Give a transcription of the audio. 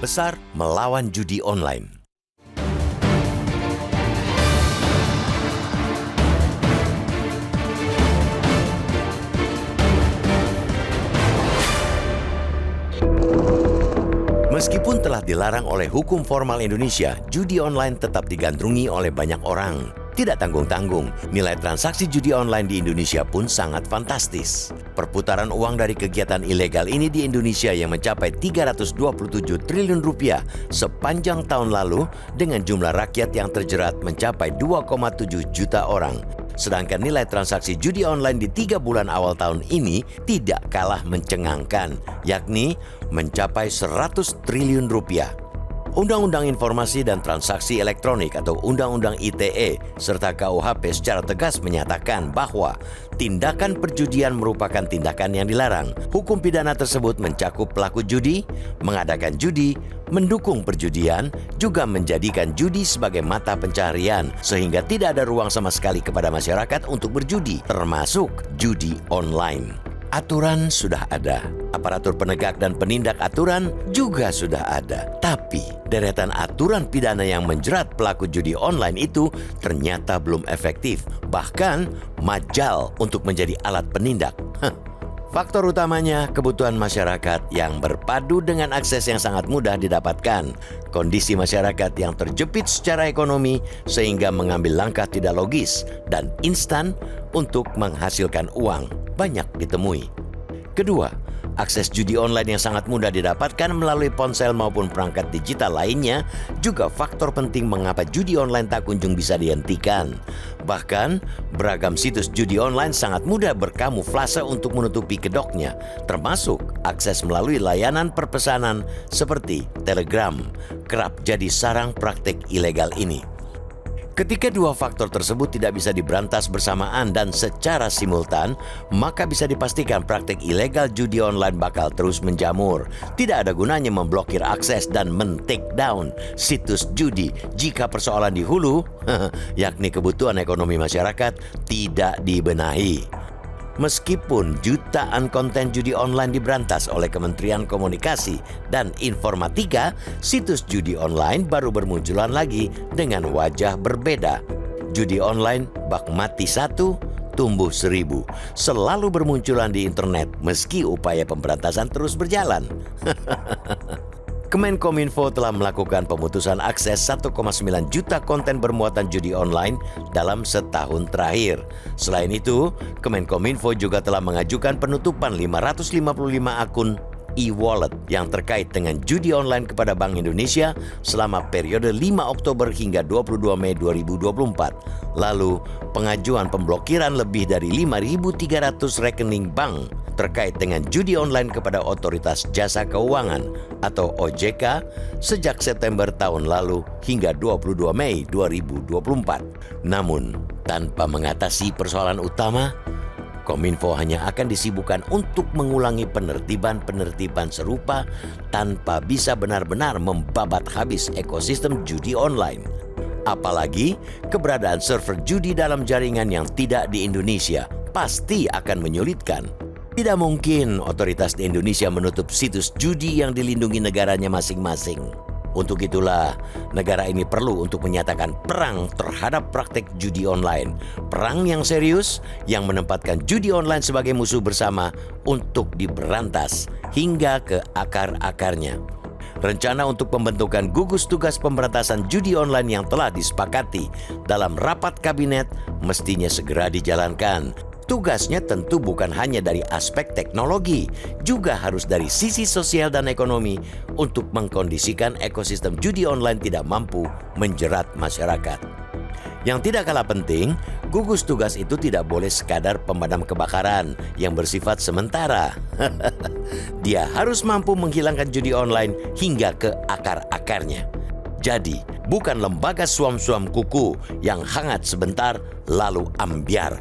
besar melawan judi online. Meskipun telah dilarang oleh hukum formal Indonesia, judi online tetap digandrungi oleh banyak orang. Tidak tanggung-tanggung, nilai transaksi judi online di Indonesia pun sangat fantastis. Perputaran uang dari kegiatan ilegal ini di Indonesia yang mencapai 327 triliun rupiah sepanjang tahun lalu dengan jumlah rakyat yang terjerat mencapai 2,7 juta orang. Sedangkan nilai transaksi judi online di 3 bulan awal tahun ini tidak kalah mencengangkan, yakni mencapai 100 triliun rupiah. Undang-Undang Informasi dan Transaksi Elektronik atau Undang-Undang ITE serta KUHP secara tegas menyatakan bahwa tindakan perjudian merupakan tindakan yang dilarang. Hukum pidana tersebut mencakup pelaku judi, mengadakan judi, mendukung perjudian, juga menjadikan judi sebagai mata pencaharian sehingga tidak ada ruang sama sekali kepada masyarakat untuk berjudi, termasuk judi online. Aturan sudah ada, aparatur penegak dan penindak aturan juga sudah ada. Tapi deretan aturan pidana yang menjerat pelaku judi online itu ternyata belum efektif, bahkan majal untuk menjadi alat penindak. Faktor utamanya kebutuhan masyarakat yang berpadu dengan akses yang sangat mudah didapatkan. Kondisi masyarakat yang terjepit secara ekonomi sehingga mengambil langkah tidak logis dan instan untuk menghasilkan uang banyak ditemui. Kedua, akses judi online yang sangat mudah didapatkan melalui ponsel maupun perangkat digital lainnya juga faktor penting mengapa judi online tak kunjung bisa dihentikan. Bahkan, beragam situs judi online sangat mudah berkamuflase untuk menutupi kedoknya, termasuk akses melalui layanan perpesanan seperti Telegram, kerap jadi sarang praktik ilegal ini. Ketika dua faktor tersebut tidak bisa diberantas bersamaan dan secara simultan, maka bisa dipastikan praktik ilegal judi online bakal terus menjamur. Tidak ada gunanya memblokir akses dan men-take down situs judi jika persoalan di hulu, yakni kebutuhan ekonomi masyarakat, tidak dibenahi. Meskipun jutaan konten judi online diberantas oleh Kementerian Komunikasi dan Informatika, situs judi online baru bermunculan lagi dengan wajah berbeda. Judi online bak mati 1, tumbuh 1000, selalu bermunculan di internet meski upaya pemberantasan terus berjalan. Kemenkominfo telah melakukan pemutusan akses 1,9 juta konten bermuatan judi online dalam setahun terakhir. Selain itu, Kemenkominfo juga telah mengajukan penutupan 555 akun e-wallet yang terkait dengan judi online kepada Bank Indonesia selama periode 5 Oktober hingga 22 Mei 2024. Lalu, pengajuan pemblokiran lebih dari 5.300 rekening bank terkait dengan judi online kepada Otoritas Jasa Keuangan atau OJK sejak September tahun lalu hingga 22 Mei 2024. Namun, tanpa mengatasi persoalan utama, Kominfo hanya akan disibukkan untuk mengulangi penertiban-penertiban serupa tanpa bisa benar-benar membabat habis ekosistem judi online. Apalagi keberadaan server judi dalam jaringan yang tidak di Indonesia pasti akan menyulitkan. Tidak mungkin otoritas di Indonesia menutup situs judi yang dilindungi negaranya masing-masing. Untuk itulah, negara ini perlu untuk menyatakan perang terhadap praktik judi online. Perang yang serius yang menempatkan judi online sebagai musuh bersama untuk diberantas hingga ke akar-akarnya. Rencana untuk pembentukan gugus tugas pemberantasan judi online yang telah disepakati dalam rapat kabinet mestinya segera dijalankan. Tugasnya tentu bukan hanya dari aspek teknologi, juga harus dari sisi sosial dan ekonomi untuk mengkondisikan ekosistem judi online tidak mampu menjerat masyarakat. Yang tidak kalah penting, gugus tugas itu tidak boleh sekadar pemadam kebakaran yang bersifat sementara. Dia harus mampu menghilangkan judi online hingga ke akar-akarnya. Jadi, bukan lembaga suam-suam kuku yang hangat sebentar lalu ambyar.